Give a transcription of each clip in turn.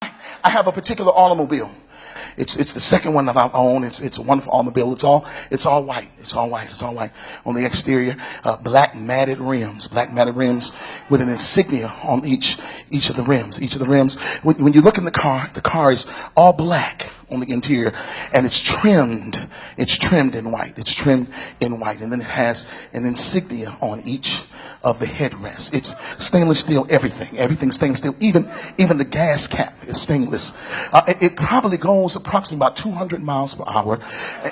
I have a particular automobile. It's the second one that I own. It's a wonderful automobile. It's all white. It's all white on the exterior. Black matted rims with an insignia on each of the rims. Each of the rims. When you look in the car is all black on the interior, and it's trimmed in white. It's trimmed in white, and then it has an insignia on each of the headrests. It's stainless steel, everything stainless steel. Even the gas cap is stainless. It probably goes approximately about 200 miles per hour.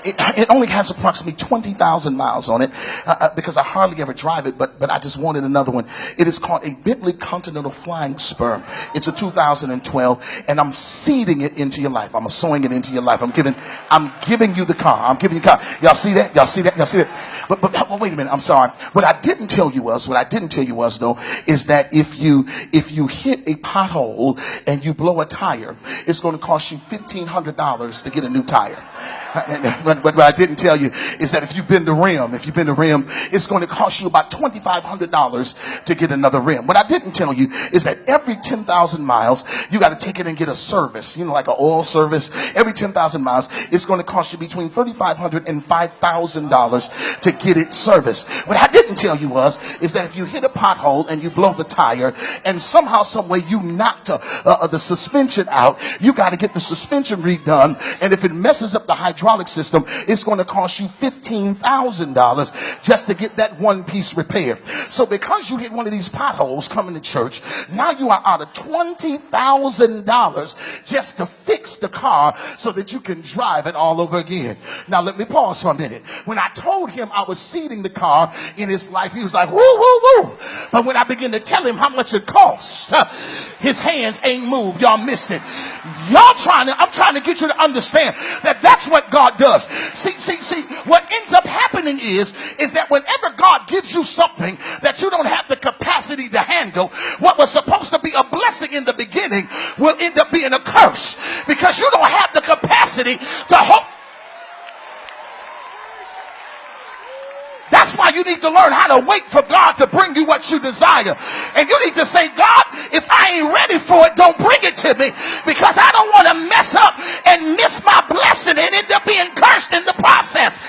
It only has approximately 20,000 miles on it because I hardly ever drive it, but I just wanted another one. It is called a Bentley Continental Flying Spur. It's a 2012, and I'm seeding it into your life. I'm sowing it into your life. I'm giving you the car. I'm giving you the car. Y'all see that? Y'all see that? Y'all see that? But wait a minute. I'm sorry. What I didn't tell you was though is that if you hit a pothole and you blow a tire, it's going to cost you $1,500 to get a new tire. But what I didn't tell you is that if you bend the rim, it's going to cost you about $2,500 to get another rim. What I didn't tell you is that every 10,000 miles, you got to take it and get a service, like an oil service. Every 10,000 miles, it's going to cost you between $3,500 and $5,000 to get it serviced. What I didn't tell you is that if you hit a pothole and you blow the tire and somehow, some way you knocked the suspension out, you got to get the suspension redone. And if it messes up the hydraulic system, it's going to cost you $15,000 just to get that one piece repaired. So because you hit one of these potholes coming to church, now you are out of $20,000 just to fix the car so that you can drive it all over again. Now let me pause for a minute. When I told him I was seeding the car in his life, he was like, woo, woo, woo. But when I began to tell him how much it costs, his hands ain't moved. Y'all missed it. I'm trying to get you to understand that that's what God does. See, what ends up happening is that whenever God gives you something that you don't have the capacity to handle, what was supposed to be a blessing in the beginning will end up being a curse because you don't have the capacity to hold. That's why you need to learn how to wait for God to bring you what you desire. And you need to say, God, if I ain't ready for it, don't bring it to me, because I don't want to mess up and miss my blessing and end up being cursed in the process.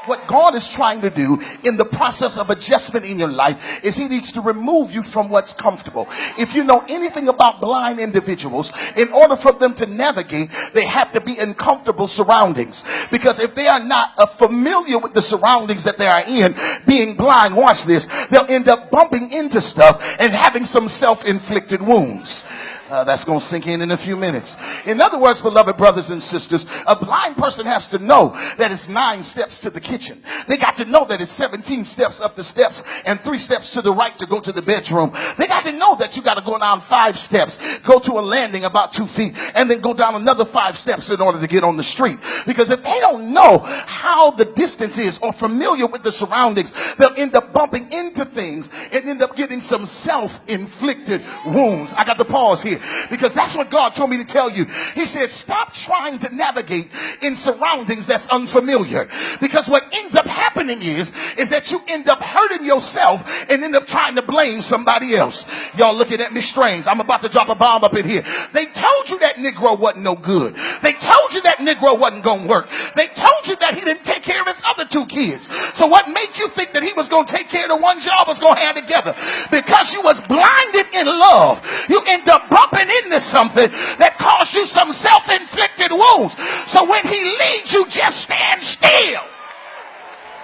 What God is trying to do in the process of adjustment in your life is he needs to remove you from what's comfortable. If you know anything about blind individuals, in order for them to navigate, they have to be in comfortable surroundings. Because if they are not familiar with the surroundings that they are in, being blind, watch this, they'll end up bumping into stuff and having some self-inflicted wounds. That's going to sink in a few minutes. In other words, beloved brothers and sisters, a blind person has to know that it's 9 steps to the kitchen. They got to know that it's 17 steps up the steps and 3 steps to the right to go to the bedroom. They got to know that you got to go down 5 steps, go to a landing about 2 feet, and then go down another 5 steps in order to get on the street. Because if they don't know how the distance is or familiar with the surroundings, they'll end up bumping into things and end up getting some self-inflicted wounds. I got to pause here, because that's what God told me to tell you. He said, stop trying to navigate in surroundings that's unfamiliar. Because what ends up happening is that you end up hurting yourself and end up trying to blame somebody else. Y'all looking at me strange. I'm about to drop a bomb up in here. They told you that Negro wasn't no good. They told you that Negro wasn't going to work. They told you that he didn't take care of his other 2 kids. So what made you think that he was going to take care of the one job was going to have together? Because you was blinded in love. You end up bumping into something that caused you some self-inflicted wounds. So when he leads you, just stand still.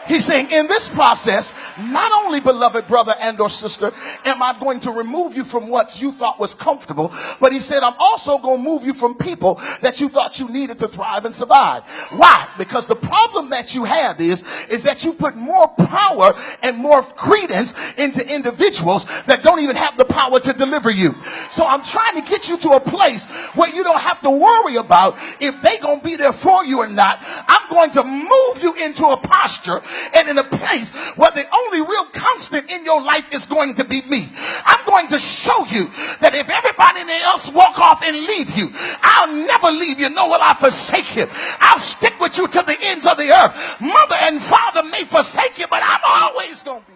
He's saying in this process, not only, beloved brother and or sister, am I going to remove you from what you thought was comfortable, but he said, I'm also going to move you from people that you thought you needed to thrive and survive. Why? Because the problem that you have is that you put more power and more credence into individuals that don't even have the power to deliver you. So I'm trying to get you to a place where you don't have to worry about if they're going to be there for you or not. I'm going to move you into a posture and in a place where the only real constant in your life is going to be me. I'm going to show you that if everybody else walk off and leave you, I'll never leave you, nor will I forsake you. I'll stick with you to the ends of the earth. Mother and father may forsake you, but I'm always going to be